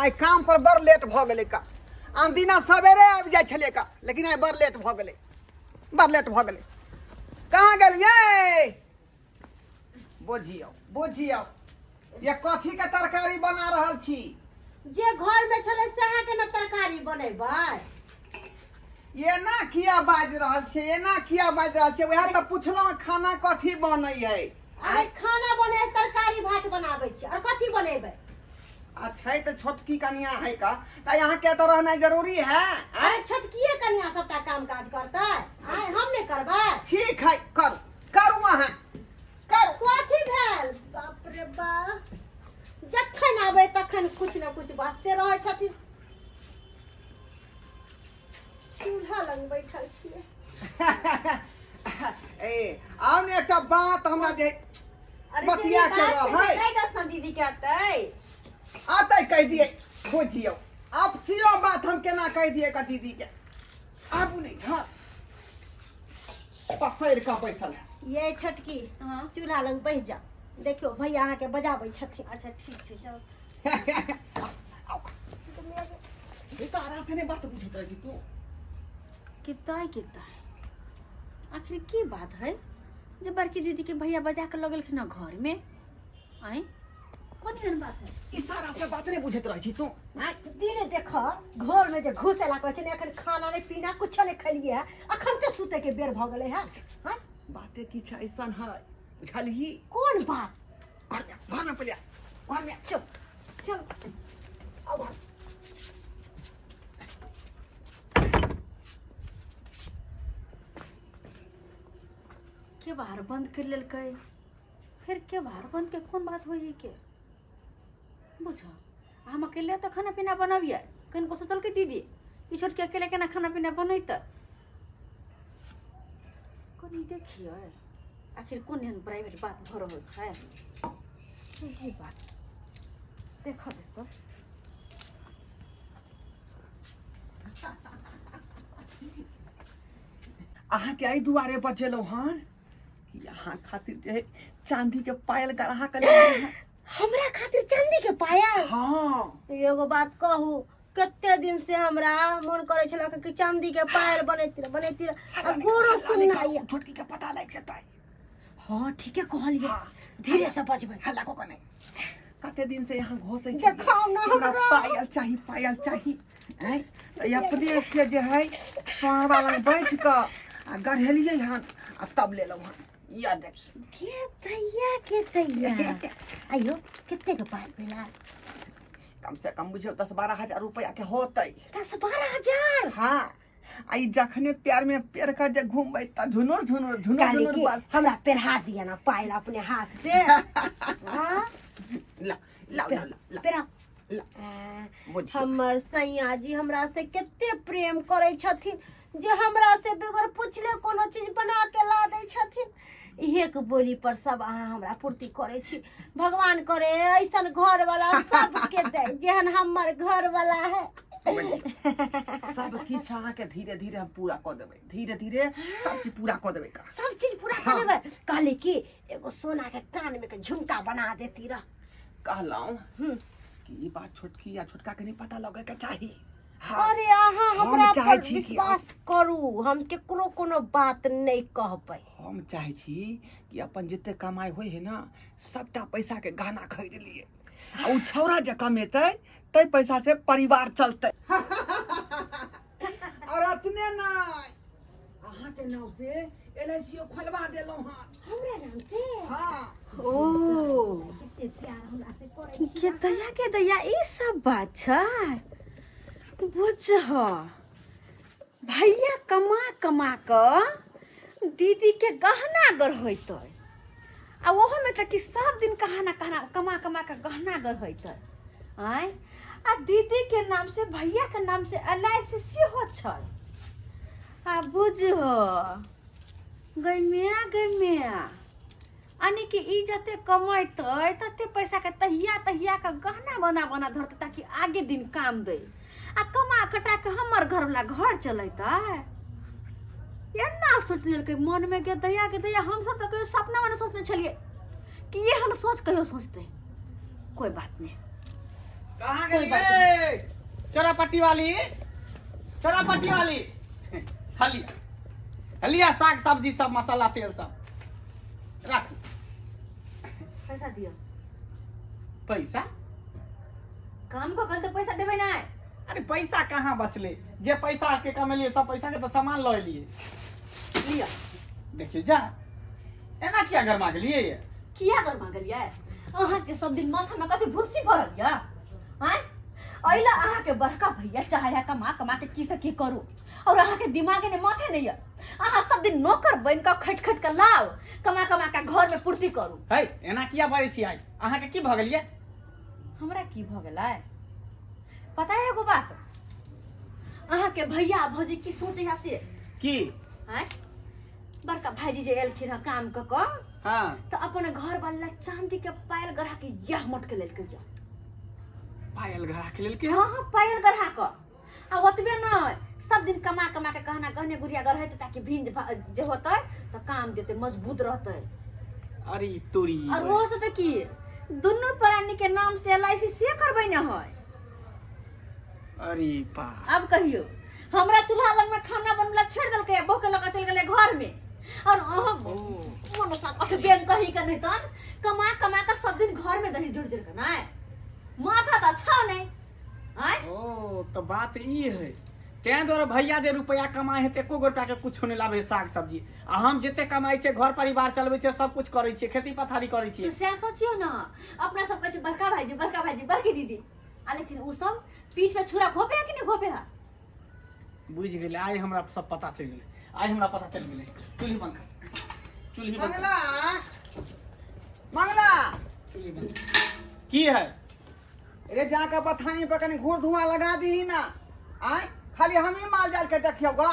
आई काम पर बड़ लेट भ गेले का। आन दिना सवेरे आबि जाय छले का, लेकिन आई बड़ लेट भ गेले, बड़ लेट भ गेले। कहाँ गेलियै? बुझियौ बुझियौ, ये कथी के तरकारी बना रहल छी? जे घर में छले सहा के न तरकारी बनेबै। ये ना किया बाज रहल छे, ये ना किया बाज रहल छे? वह तो पूछलौ खाना कथी बनै है? अरे खाना बने तरकारी भात बनाबै छी और कथी बनेबै? अच्छा तो छोटकी कन्या है का, तो यहाँ के तो रहना जरूरी है। अरे छोटकिए कन्या सबटा काम काज करतै, आय हम नहीं करबै? ठीक है, कर करू अहाँ कर। कथी भेल? बाप रे बाप, जखन आबै तखन कुछ न कुछ बाजते रहै छथिन। चूल्हा लग बैठल छियै। ए आउ ने एकटा बात हमरा जे बतिया के रहै। कहि दसन दीदी के आतै। आते कह दिए, बुझियो आप सियो बात हम केना कह दिए का दीदी के। आबू नहीं हां पसैर का बैठल है। ये छोटकी चूल्हा लग बैठ जा, देखियो भैया अहाँ के बजाबै छथिन। अच्छा ठीक छै जाओ। सारा से ने बात बुझत रही तू। कितना आखिर की बात है जब बड़की दीदी के भैया बजा के लगल ना घर में? आए कौन एहन बात है? इशारा से बात नहीं बुझत रही तू। दिने देख घर में जे घुसेला कहै छै ने, एखन खाना नहीं पीना कुछ नहीं खलिए है, अखन से सुते के बेर भ गेलै है। हां बातें की छ ऐसन है, बुझलही? कोन बात? घर में पलिया, घर में चुप चल अब के बाहर बंद कर लेलकै, फिर के बाहर बंद के कौन बात होई के? बुझा हम अकेले तो खाना पीना बनबिए, कनको सोचल के दीदी ई छोटके अकेले केना खाना पीना बनैत? कनी देखिए आखिर कौन एहन प्राइवेट बात भ रहल छै। की बात देखो देखो अहाँ के आई दुआरे पर चलो हन कि यहाँ खातिर जे चांदी के पायल गढ़ा के ले है। हमरा खातिर चांदी के पायल? हां एगो बात कहू, कते दिन से हमरा मन करे छला कि चांदी के पायल बनैती आ गोरो सुनाइया। छोटकी के पता लग जतै। हां ठीके कहलिए, धीरे से बजबै। हल्ला को नहीं, कते दिन से यहाँ घोसै छी। देखाओ ना हमरा पायल चाहिए, पायल चाहिए। हैं तो अपने से जे है सोहरा लग बैठ के आ गढ़ेलिए हन आ तब ले लो हन। या देखिए के तैया आयो कितने के पायल भेला? कम से कम बुझियो 10-12 हजार रुपया के होतै। 10-12 हजार? हाँ आई जखने प्यार में पेड़ का जे घूमबै त झुनुर झुनुर झुनुर झुनुर बस हमरा पेरहा दिया ना पायल अपने हाथ से। हां ला ला ला ला पेरा हमर सैया जी हमरा से कितने प्रेम करे छथिन जे हमरा से बगैर पूछले कोनो चीज बना के ला दै छथिन। इहे के बोली पर सब अहाँ हमरा पूर्ति करे छी। भगवान करे ऐसन घर वाला सबके दे जेहन हमर घर वाला है। सब किछ अहाँ के धीरे धीरे हम पूरा कर देबै, धीरे धीरे सब चीज पूरा कर देबै का। सब चीज पूरा कर देबै। कहले कि एगो सोना के कान में के झुमका बना देती रह। कहलौं कि ई बात छोटकी या छोटका के नहीं पता लगे के चाहिए। अरे अहाँ हमरा पर विश्वास करू, हम केकरो कोनो बात नहीं कहबै। हम चाहे छी कि अपन जिते कमाई होई है ना सबटा पैसा के गहना खरीद लिए आ उ छौरा जे कमेतै तै पैसा से परिवार चलतै। और अपने नहीं अहाँ के नाम से एलआईसी खोलवा देलौ हन। हमरा नाम से? हां ओ कितने प्यार हमरा से करे छी। के दैया ई सब बात छै। बुझ भैया कमा कमा के दीदी के गहना गढ़ैतै आ ओहो में तक कि सब दिन कहाना कमा कमा के गहना गढ़ैतै। आय आ दीदी के नाम से भैया के नाम से एलआईसी सेहो छै। आ बुझ गैमिया यानी कि ई जते कमैतै तते पैसा के तहिया के गहना बना धरतै ताकि आगे दिन काम दे आ कमा कटा के हमर घर वाला घर चलैता। एना सोच लेलकै मन में के दैया हम सब तो कहियो सपना में सोचने छलिए कि ये हम सोच कहियो सोचते। कोई बात नहीं। कहां गेलिए? चोरापट्टी वाली हलिया हलिया साग सब्जी सब मसाला तेल सब रख। पैसा दियो। पैसा काम को कल तो पैसा देबे ना। अरे पैसा कहाँ बचले, जे पैसा के कमेलिए सब पैसा के तो सामान लऽ लिए। लिया देखिए जा एना किया घर मांग लिए ये किया कर मांगलिया अहाँ के सब दिन माथा में कथी भुर्सी भरल या हैं अइला अहाँ के बड़का भैया चाहे कमा कमा के की से की करू और अहाँ के दिमाग ने माथे नहीं है। अहाँ सब दिन नौकर बन के खट खट के लाओ कमा कमा के घर में पूर्ति करू। है एना किया बारी छी आई अहाँ के की भ गेलिए। हमरा की भ गेलै पता है एगो बात अहाँ के भैया भौजी की सोचे है से की हैं बड़का भाईजी जे एलखिन है काम क क हां तो अपन घर वाला चांदी के पायल गढ़ा के यह मटके लेल के पायल गढ़ा के लेल के हाँ हाँ पायल गढ़ा क आ ओतबे न सब दिन कमा कमा के कहना गहने गुड़िया गढ़े ताकि भिंज जे होतै तो काम देते मजबूत रहतै। अरे तोरी और वो से तो की दुनु प्राणी के नाम से एलआईसी से करबै न है। अरे पा अब कहियो हमरा चूल्हा लग में खाना बनला छोड़ देलकै बहू के लगा चल गेलै घर में और मोनो सा कठ बेन कही के नहीं तन कमा कमा के सब दिन घर में दही जुड़ जुड़ के ना माथा तो छाव नहीं आय ओ तो बात ई है तें द्वारा भैया जे रुपया कमाए है एको रुपया के कुछ नहीं लाभे साग सब्जी आ हम जते कमाई छे घर परिवार चलबे छे सब कुछ करे छे खेती पथारी करे छे। तो से सोचियो ना अपना सब कहे बड़का भाईजी बड़की दीदी आ लेकिन उ सब पीछ में छुरा घोपे है कि नहीं घोपे है। बुझ गेले आई हमरा सब पता चल गेले आई हमरा पता चल गेले चूल्ही बंद कर चूल्ही बंद मंगला मंगला चूल्ही बंद की है रे जाकर बथानी पर कनी घूर धुआं लगा दी ना आय खाली हम ही माल जाल के देखियोगा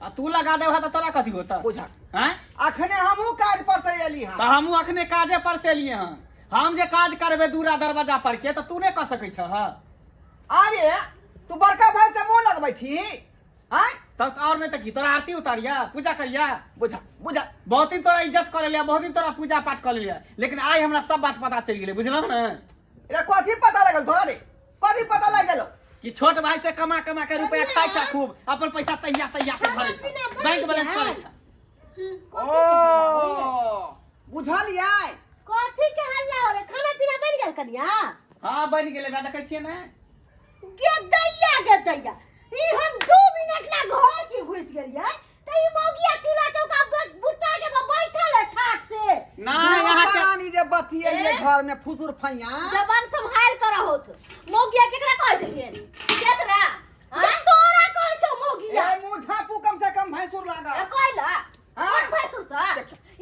आ तू लगा दे तो तोरा कथी होता बुझा हैं अखने हमहू काज पर से एली हां तो हमहू अखने काजे पर से लिए हन हम जे काज करबे दूरा दरवाजा पर के तो तू नहीं कर सकै छ। अरे तू बड़का भाई से मुंह लगबै छी आय तब और नहीं तो की तोरा आरती उतारिया पूजा करिया बुझा बुझा बहुत दिन तोरा इज्जत कर लिया बहुत दिन तोरा पूजा पाठ कर लिया लेकिन आज हमरा सब बात पता चल गेले बुझलो ना। रे कथी पता लगल तोरा रे कथी पता लग गेलो कि छोट भाई से कमा कमा के रुपया खाई छ खूब अपन पैसा तैया के भरे छ बैंक बैलेंस करे छ। ओ बुझलियै कथी के हल्ला हो रे खाना पीना बन गेल कनिया। हां बन गेले बा देखै छियै ना गे दैया ई हम 2 मिनट ला घर की घुस गेलियै त ई मौगिया चूल्हा चौका बुता के बैठल है ठाट से ना यहाँ के रानी जे बथिए ये घर में फुसुर फैया जबान संभाल कर होत मौगिया केकरा कहै छथिन केकरा हां तोरा कहै छौ मौगिया ए मुंह झापू कम से कम भैंसुर लागा कहला हाँ। कौन भैंसुर सा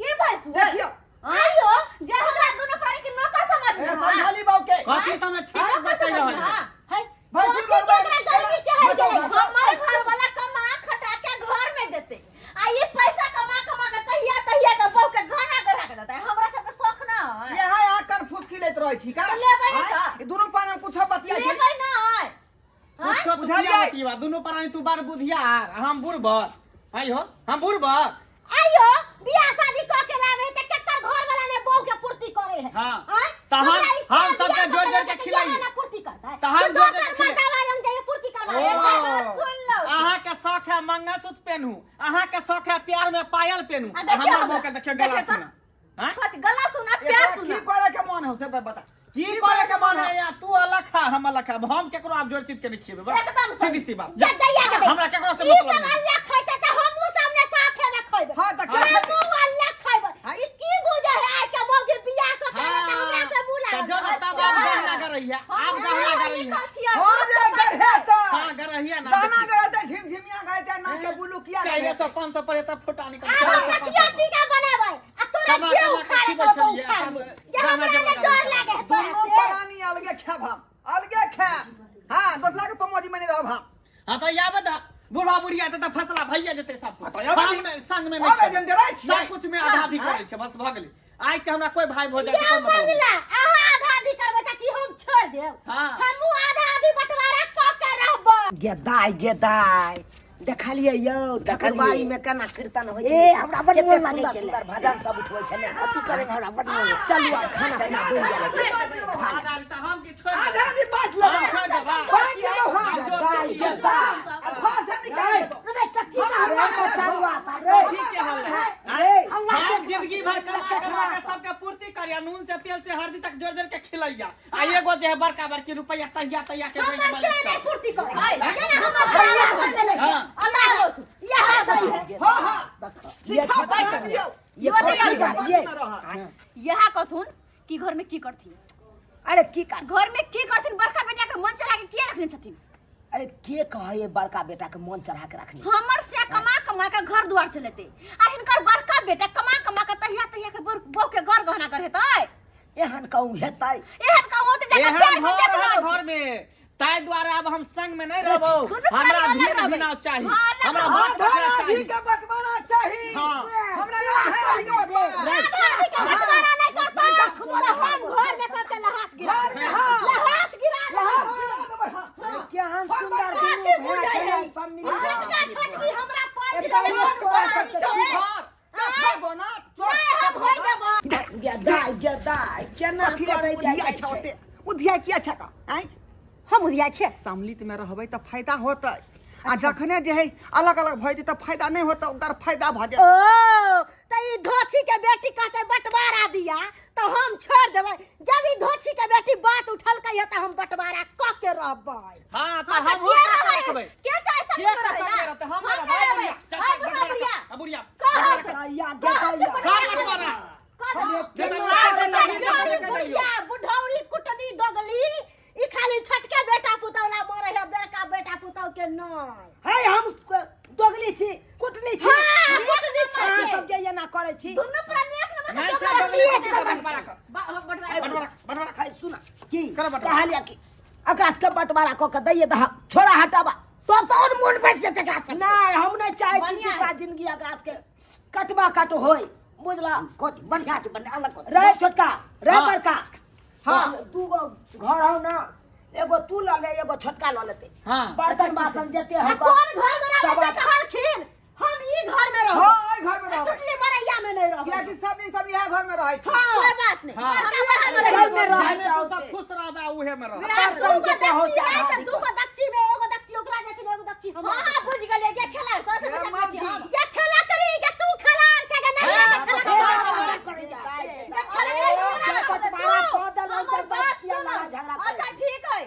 ये भैंसुर देखियो आयो जे हमरा दोनों प्राणी के नौकर समझ ए में संभाली बाऊ के कथी समय ठीक बतै रहल है है भैंसुर भैंसुर बाबा गर्मी चाहे बताओ, गए बताओ। हमारे घर वाला कमा खटा के घर में देते आ ये पैसा कमा के तहिया के बहू के गाना करा के देता है हमरा सब के शौक ना है ये है आकर फुसकी लेत रहै छी का तो लेबै ना आय, का? ई दुनु पानी में कुछ बतिया छै लेबै ना है कुछ तो बुझा बुझिया जाए। की बा दोनों प्राणी तू बार बुधियार हम बुढ़बर आई हो हम बुढ़बर आयो बियाह शादी क के लावे त केकर घर वाला ने बहू के पूर्ति करे है हाँ। हैं? तो हम- हमरा इस हम तरह सबके बियाह जोड़-जोड़ करे के त खिलाइए। बियाह वाला पूर्ति करता है तो हम तू जोड़-जोड़ दोसर के खिलाइए। मर्दावा रंग जाके पूर्ति करवा है बात सुन लो अहाँ के शौक है मंगलसूत्र पहनू अहाँ के शौक है प्यार में पायल पहनू आ, देखियो हमर बहू के देखियो गला देखियो सुना हैं कथी गला सुना एकरा प्यार की सुना करे के मन हो से बता की करे के मन है या तू अलग खा हम अलग खा हम केकरो आप जोड़ चीज के नहीं खिएबे बस एकदम सीधी सी बात जा दैया के हमरा केकरो से ई मतलब सब नहीं अल्लाह खाइते त हमहु सामने साथे में खइबे हाँ, त क्या हमहु अल्लाह खइबे हाँ। ई की बुझे है आइ के मौगे बियाह क के त हमरा से मुला तो जो ना तब आप गहना कर रही है आप गहना कर रही है हो रे गढ़े त हां कर रही है ना दाना गए त झिमझिमिया गए त ना के बुलू किया चाहिए 500 पर तब फुटा निकल कतिया टीका बनेबै आ तोरा कमा क्यों कमा के खाए खिबै तो छलिए, खा अब ये गाना हमरा जमा ने डर लागे है दोनों तोरा से प्राणी अलगे खाब हम अलगे खाब हां दोसरा के पमोजी में नहीं रहब हम हां तो या बता बूढ़ा बुढ़िया त फसला भैया जते सब हाँ, तो या बता। हम में संग में अब नहीं जन डराइ छियै। सब कुछ में आधा आधी हाँ। करे छै बस भ गेलै आइ के हमरा कोई भाई भौजाई से या कोई मतलब नहीं। मंगला अहाँ आधा आधी करबै त की हम छोड़ देब हाँ। हमहु आधा आधी बंटवारा क के रहबै गेदाय देखलिए यौ ठकुरबाड़ी में केना कीर्तन होइ छै ए, हमरा बड्ड कते मोन लागै सुंदर छलै। सुंदर भजन सब उठबै छलै अथी करे में हमरा बड्ड मोन लागै। चलू आब खाना पीना बनि गेलै आधा आधी त हम की छोड़ आधा दिन बात लगा हाँ, छोड़ देबा। बात लगा बड़का बड़की रुपया तहिया तहिया के हमर बैंक से नहीं पूर्ति करे हाय, केना हमर से नहीं पूर्ति करे हाँ। अल्लाह लो तू ये हाथ है हाँ हाँ सिखा बता दियो ये कथी बा ये यहाँ कथुन कि घर में की करथिन अरे की का घर में की करथिन बड़का बेटा के मन चला के किया रखने छथिन अरे के कहे ये बड़का बेटा के मन चढ़ा के रखनी हमर से कमा कमा के घर दुआर चलेते आ हिनकर बड़का बेटा कमा कमा के तहिया तहिया के बहू के घर गहना कर हेतै एहन कहूँ हेतै एहन का होते जाके एहन फेर से देख घर लो घर में ताई द्वारा अब हम संग में नहीं रहबो दुनू हमरा प्राणी अलग धीर रहबै। बिनाव चाहिए हाँ, अलग हमरा रहबै। बात पकड़ा आधा चाहिए आधी के बटवारा चाहिए हाँ। हमरा यहाँ है आधी के बटवारा आदमी के बटवारा नहीं करता हम घर में सबके लहास गिरा घर में हाँ लहास गिरा दे केहन सुंदर काटी दुनू बुझाई भैया है सब मिल छोटका छोटकी हमरा पाँच एकटा किलो एक टोकरा छोटका सबके है चुप बोना नहीं हम होई देबो दाई केना करे उधिया जाय छते उधिया किया छका हैं हम उधिया छे सम्मिलित में रहबै त फायदा होतै आ जखने जे है अलग अलग भऽ जेतै त फायदा नहीं होतै ओकर फायदा भऽ ओ जेतै तो ई धोछी के बेटी कहते बंटवारा दिया तो हम छोड़ देबै जब ई धोछी के बेटी बात उठल कहिए त हम बंटवारा क के रहबै हां तो हाँ, हम के हो रहबै? रखबै के चाहे सब के रहै संग ना? रहते हम हम रहबै रहबै। चल हाय, चल बुढ़िया। बुढ़िया या गेदैया का बटवारा बुढ़िया बुढ़ौरी कुटनी दोगली ई खाली छोटके बेटा पुतौला मरे है बड़का बेटा पुतौ के नहीं है हम दोगली छी कुटनी छी हाँ, कुटनी छी। अहाँ सब जे ना करे छी दोनों प्राणी एक नंबर नहीं के छै दोगली बगली एक नंबर बटवारा छै। बटवारा बटवारा है सुना की कर बटवारा। कहलिया की आकाश के बटवारा क के दैये त छोड़ा हटाबा तो और मूड बैठ जेते एकरा से नहीं हम नहीं चाहे छी बढ़िया जितना जिंदगी आकाश के कटवा कट होय बुझला कोती बढ़िया छै बने अलग कोती रे छोटका रे हाँ। बड़का हाँ। तू घर हो ना एगो तू ल ले एगो छोटका ल लेते हाँ। बर्तन बासन जेते है कौन घर में रहते कहलखिन हम ई घर में रहब हाँ ई घर में रहबै टुटली मरैया में नहीं रहब किया कि सब दिन सब इएह घर में रहै छी हाँ कोई बात नहीं हाँ। बड़का वहाँ में घर में रहब रह में तो सब खुश रहबा उहे में रह बर्तन जेते हो चाहे दूगो दक्षी में एगो दक्षी ओकरा देथिन एगो दक्षी हम हां बुझ गेलिए के खेला तो से ए, दक्षी हम माँ। के खेला करी के तू खेला छै के नहीं हाँ, खेला करे अच्छा ठीक है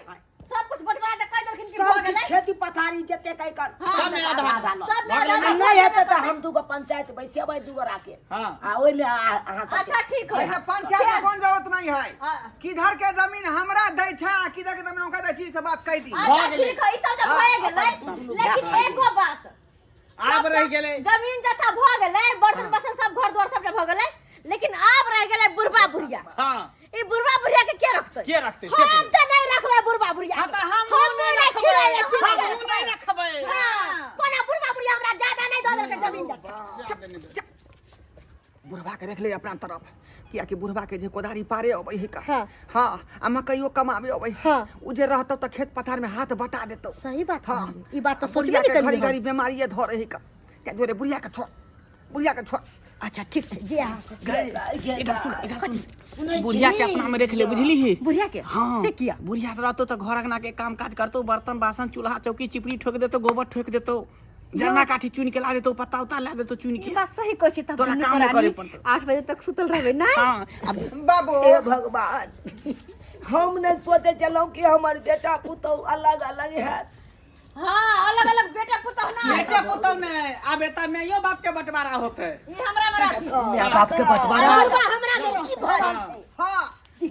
सब कुछ बंटवा दे कह देलखिन कि हो गेलै खेती पथारी जेते कई कर सब में आधा आधा सब में भऽ गेलै आधा ना? नहीं हेते तो हम दूगो पंचायत बैसेबै दूगो राखे हाँ। आ ओइ में अहाँ सब अच्छा ठीक है अच्छा पंचायत में कौन जरूरत नहीं है हाँ। किधर के जमीन हमरा दै छै किधर के जमीन ओकरा दै छी से बात कह दी अच्छा ठीक है ई सब तो भए गेलै लेकिन एगो बात आब रह गेलै जमीन जथा भ गेलै बर्तन बासन सब घर द्वार सबटा भ गेलै लेकिन आब रह गेलै बुढ़बा बुढ़िया हां ई बुढ़बा बुढ़िया के के रखतै के रखतै से हम त नहीं रखबै बुढ़बा बुढ़िया हां के। त हम नहीं खिलाए हम नहीं रखबै हां कोना बुढ़बा बुढ़िया हमरा ज्यादा नहीं दऽ देलकै जमीन जथा बुढ़वा के रख ले अपना तरफ किया कि बुढ़वा के जे कोदारी पारे अबै है का हाँ। हाँ आ मकइयो कमाबे अबै हाँ। उ जे रहतौ त खेत पथार में हाथ बटा देतौ सही बात हाँ ई बात तो बुढ़िया सोचबे के नहीं घड़ी करी घड़ी बीमारी धरे है का क्या जोरे बुढ़िया के छोड़ अच्छा ठीक है जे अहाँ इधर सुन बुढ़िया के अपना में रख ले बुझली ही बुढ़िया के हाँ से किया बुढ़िया रहतो तो घर अंगना के काम काज करतो बर्तन बासन चूल्हा चौकी चिपड़ी ठोक देतो गोबर ठोक देतो जरना काठी चुन के ला देतो पत्ता उता ला देतो चुन ई के बात सही कहै छी तब तोरा दुनू काम नहीं प्राणी करे पड़तौ। 8 बजे तक सुतल रहबै ना हाँ अब बाबू हे भगवान हम नहीं सोचे चलो कि हमार बेटा पुतौ अलग अलग है हां अलग अलग बेटा पुतौ ना बेटे पुतौ ने अब एता में यो बाप के बंटवारा होते ई हमरा में रहती मेरा बाप के बटवारा हमरा में की भरल छै हाँ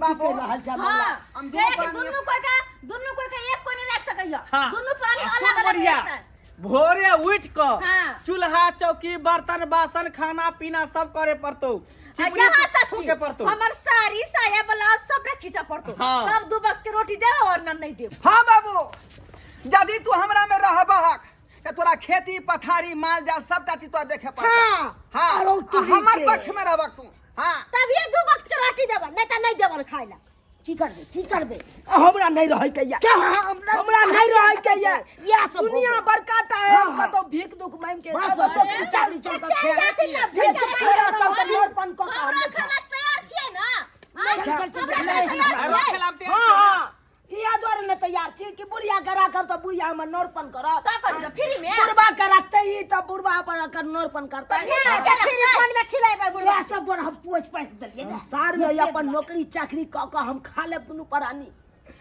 बाबू रहल जमाना हां हम दुनू कोई का एक कोई नहीं रख सकैया हाँ। दुनू प्राणी आ सुन अलग अलग बढ़िया। रहतै भोरे उठ क हाँ। चूल्हा चौकी बर्तन बासन खाना पीना सब करे पड़तो चिपड़ी यहाँ तक ठोके पड़तो हमर साड़ी साया ब्लाउज सब रे खींचा पड़तो हाँ। तब दू वक्त के रोटी दे और न नहीं दे हाँ बाबू यदि तू हमरा में रहबहक त तोरा खेती पथारी माल जाल सबटा चीज तोरा देखे पड़तौ हाँ। हाँ अरौ आ तोरी हमर के। पक्ष में रहबक तू हाँ तब ये दू वक्त के रोटी देबन नहीं त नहीं देबन खाइ ला की करबे हमरा नहीं रहे के या हमरा नहीं रहे के या या सब दुनिया बड़काटा है कतो भीख दुख मांग के चल चल के चल जाती ना समर्पण को हमरा खाना तैयार छियै ना अरे खिलाते हां इया द्वारा न तैयार छी कि बुढ़िया करा कर तो बुढ़िया में नौरपन करा का कर फ्री में बुढ़वा करते ही तो बुढ़वा पर कर नौरपन करता है फ्री फोन में खिलाइबे बुढ़वा या सब द्वारा हम पूछ पाछ दिए संसार में अपन नौकरी चाकरी क हम खा ले दुनू परानी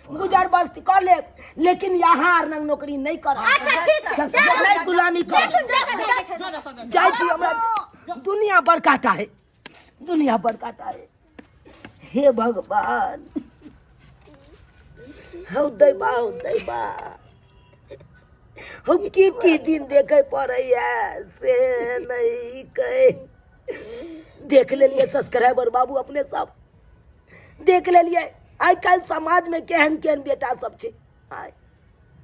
गुजर बस्ती कर ले, लेकिन यहाँ आर नंग नौकरी नहीं कर। अच्छा ठीक छै नहीं गुलामी कर। जाइ छी हमरा दुनिया बड़काटा है, दुनिया बड़काटा है। हे भगवान हौ दैबा हम की दिन देखे पड़ैया से नहीं कहे। देख लेलिए सब्सक्राइबर बाबू अपने सब देख लेलिए। आइ काल्हि समाज में केहन केहन बेटा सब छै। आइ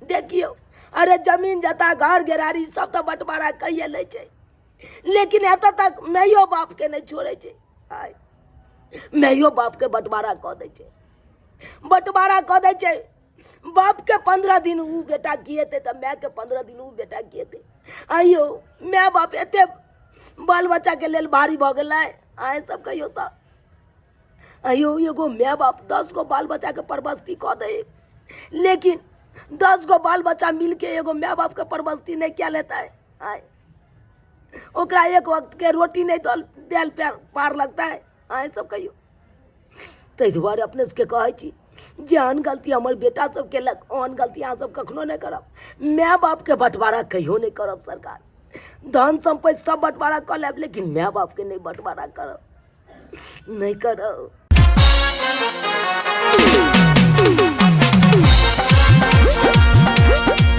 देखियो, अरे जमीन जता घर गेरारी सब तो बंटवारा कहिए ले छै, लेकिन एतऽ तक माइयो बाप के नहीं छोड़े छै। आइ माइयो बाप के बंटवारा कऽ दै छै, बंटवारा कऽ दै छै। बाप के 15 दिन ऊ बेटा किएते तो माय के 15 दिन ऊ बेटा किएते। आइयो माय बाप एते बाल बच्चा के लेल भारी भऽ गेलै। आइ सब कहियो तो आइयो एगो माय बाप 10 गो बाल बच्चा के परवस्ती कऽ दे, लेकिन 10 गो बाल बच्चा मिल के एगो माय बाप के परवस्ती नहीं क्या लेता है। आइ ओकरा एक वक्त के रोटी नहीं तो देल पार लगता है। आइ सब कहियो ताहि दुआरे अपने सबके कहै छी, जेहन गलती हमर बेटा सब केलक ओहन गलती अहाँ सब कखनो नहीं करब। माय बाप के बंटवारा कहियो नहीं करब। सरकार धन संपत्ति सब बंटवारा कर लेब, लेकिन माय बाप के नहीं बंटवारा करब, नहीं करब।